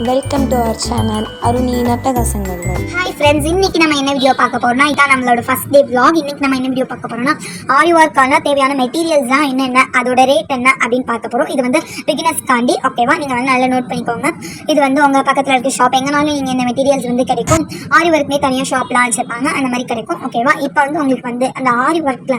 Welcome to our channel அருணி நட்டகசங்கள். Hi friends, இன்னைக்கு நம்ம என்ன வீடியோ பார்க்க போறோம்னா, இதான் நம்மளோட ஃபர்ஸ்ட் டே vlog. இன்னைக்கு நம்ம என்ன வீடியோ பார்க்க போறோம்னா, ஆரி ஒர்க்கான தேவையான மெட்டீரியல்ஸ் தான் என்னென்ன, அதோட ரேட் என்ன அப்படின்னு பார்க்க போறோம். இது வந்து பிகினர்ஸ் காண்டி, ஓகேவா? நீங்க வந்து நல்லா நோட் பண்ணிக்கோங்க. இது வந்து உங்க பக்கத்துல இருக்க ஷாப் எங்கனாலும் நீங்க இந்த மெட்டீரியல்ஸ் வந்து கிடைக்கும். ஆரி ஒர்க்னே தனியாக ஷாப்லாம் வச்சிருப்பாங்க, அந்த மாதிரி கிடைக்கும், ஓகேவா? இப்போ வந்து உங்களுக்கு வந்து அந்த ஆரி ஒர்க்ல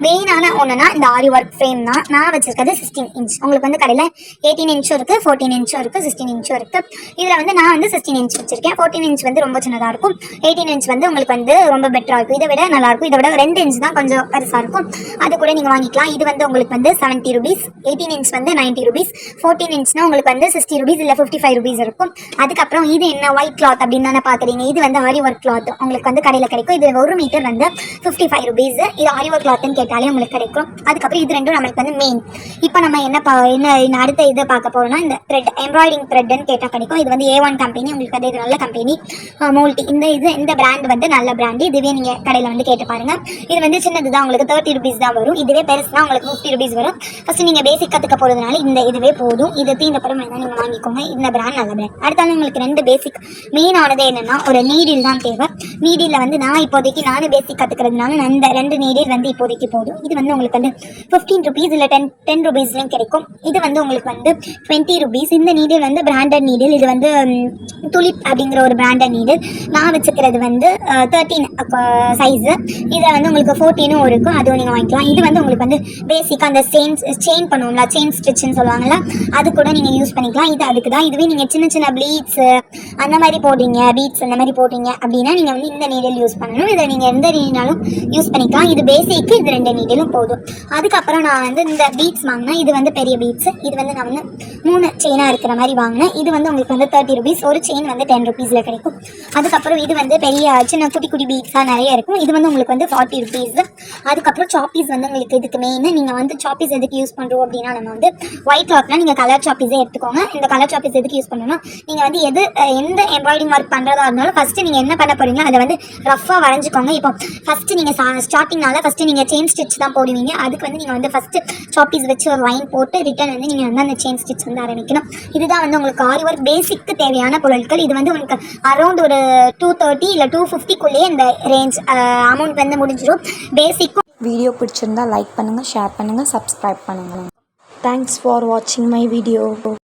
மெயினான ஒன்றுனா இந்த ஆரி ஒர்க் ஃப்ரேம் தான். நான் வச்சிருக்கிறது 16 இன்ச். உங்களுக்கு வந்து கடையில் 18 இன்ச்சும் இருக்கு, 14 இன்ச்சும் இருக்கு, 16 இன்ச்சும் இருக்கு. இதில் வந்து நான் வந்து 16 இன்ச் வச்சிருக்கேன். 14 இன்ச் வந்து ரொம்ப சின்னதாக இருக்கும், 18 இன்ச் வந்து உங்களுக்கு வந்து ரொம்ப பெட்டராக இருக்கும். இதை விட நல்லா இருக்கும். இதை விட 2 இன்ச் தான் கொஞ்சம் பெருசாக இருக்கும், அது கூட நீங்கள் வாங்கிக்கலாம். இது வந்து உங்களுக்கு வந்து 70 rupees, 18 இன்ச் வந்து 90 rupees, 14 இன்ச்னா உங்களுக்கு வந்து 60 rupees இல்லை 55 rupees இருக்கும். அதுக்கப்புறம் இது என்ன ஒயிட் கிளாத் அப்படின்னு தானே பார்க்குறீங்க. இது வந்து ஆரி ஒர்க் கிளாத் உங்களுக்கு வந்து கடையில் கிடைக்கும். இது 1 மீட்டர் வந்து 55 rupees. இது ஆரி ஒர்க் கிளாத்னு கேட்டாலே உங்களுக்கு கிடைக்கும். அதுக்கப்புறம் இது ரெண்டும் நம்மளுக்கு வந்து மெயின். இப்போ நம்ம என்ன அடுத்த இதை பார்க்க போகிறோம்னா, இந்த த்ரெட் எம்ப்ராய்டிங் த்ரெட்னு கேட்டால் கிடைக்கும். இது வந்து A1 கம்பெனி, உங்களுக்கு அது நல்ல கம்பெனி. மோல்டி இந்த பிராண்ட் வந்து நல்ல பிராண்டு. இதுவே நீங்கள் கடையில் வந்து கேட்டு பாருங்கள். இது வந்து சின்னது தான், உங்களுக்கு 30 rupees தான் வரும். இதுவே பெருசுனா உங்களுக்கு 50 rupees வரும். ஃபஸ்ட்டு நீங்கள் பேசிக் கற்றுக்க போகிறதுனால இதுவே போதும். இது தீந்தப்புறம் வேணால் நீங்கள் வாங்கிக்கோங்க. இந்த பிராண்ட் நல்ல பிராண்ட். அடுத்தாலும் உங்களுக்கு 2 பேசிக் மெயின் ஆனது என்னென்னா, ஒரு நீடில் தான் தேவை. நீடில் வந்து நான் இப்போதைக்கு பேசிக் கற்றுக்கிறதுனால இந்த 2 நீடில் வந்து இப்போதைக்கு போதும். இது வந்து உங்களுக்கு வந்து 15 rupees இல்லை 10 rupeesலையும் கிடைக்கும். இது வந்து உங்களுக்கு வந்து 20 rupees. இந்த நீடில் வந்து பிராண்டட் நீடில். இது வந்து துலிப் அப்படிங்கிற ஒரு பிராண்டட் நீடில். நான் வச்சுக்கிறது வந்து 13 சைஸு. இதில் வந்து உங்களுக்கு 14ம் இருக்கும், அதுவும் நீங்கள் வாங்கிக்கலாம். இது வந்து உங்களுக்கு வந்து பேசிக்காக அந்த செயின் பண்ணுவோம்ல, செயின் ஸ்டிச்சுன்னு சொல்லுவாங்கள்ல, அது கூட நீங்கள் யூஸ் பண்ணிக்கலாம். இது அதுக்கு தான். இதுவே நீங்கள் சின்ன சின்ன ப்ளீட்ஸு அந்த மாதிரி போடுறீங்க, பீட்ஸ் அந்த மாதிரி போடுறீங்க அப்படின்னா நீங்கள் வந்து இந்த நீடில் யூஸ் பண்ணணும். இதை நீங்கள் எந்த நீடினாலும் யூஸ் பண்ணிக்கலாம். இது பேசிக்கு இது 2 நீடிலும் போதும். அதுக்கப்புறம் நான் வந்து இந்த பீட்ஸ் வாங்கினேன். இது வந்து பெரிய பீட்ஸு. இது வந்து நான் வந்து 3 செயினாக இருக்கிற மாதிரி வாங்கினேன். இது வந்து உங்களுக்கு வந்து 30 rupees. ஒரு செயின் வந்து 10 rupeesல கிடைக்கும். அதுக்கப்புறம் இது வந்து பெரிய சின்ன குட்டி குட்டி பீட்ஸாக நிறைய இருக்கும். இது வந்து உங்களுக்கு வந்து 40 rupees. அதுக்கப்புறம் சாப்பீஸ் வந்து உங்களுக்கு இதுக்கு மெயின். நீங்கள் வந்து சாப்பீஸ் எதுக்கு யூஸ் பண்ணுறோம் அப்படின்னா, நம்ம வந்து ஒயிட் கிளாத்னா நீங்கள் கலர் சாப்பீஸே எடுத்துக்கோங்க. இந்த கலர் சாப்பீஸ் எதுக்கு யூஸ் பண்ணணும்னா, நீங்கள் வந்து எந்த எம்ப்ராய்டிங் ஒர்க் பண்ணுறதா இருந்தாலும் ஃபஸ்ட்டு நீங்கள் என்ன பண்ண போகிறீங்களோ அதை வந்து ரஃபாக வரைஞ்சிக்கோங்க. இப்போ ஃபஸ்ட்டு நீங்கள் ஸ்டார்டிங்னால ஃபஸ்ட்டு நீங்கள் செயின் ஸ்டிச் தான் போடுவீங்க. அதுக்கு வந்து நீங்கள் வந்து ஃபஸ்ட்டு சாப்பீஸ் வச்சு ஒரு லைன் போட்டு ரிட்டன் வந்து நீங்கள் வந்து அந்த செயின் ஸ்டிச் வந்து ஆரம்பிக்கணும். இதுதான் வந்து உங்களுக்கு ஆரி ஒர்க் பேசிக்கு தேவையான பொருட்கள். இது வந்து உங்களுக்கு அரௌண்ட் ஒரு 230 இல்லை 250க்குள்ளேயே இந்த ரேஞ்ச் அமௌண்ட் வந்து முடிஞ்சிடும். பேசிக்கும் வீடியோ பிடிச்சிருந்தா லைக் பண்ணுங்கள், ஷேர் பண்ணுங்கள், சப்ஸ்கிரைப் பண்ணுங்கள். தேங்க்ஸ் ஃபார் வாட்சிங் மை வீடியோ.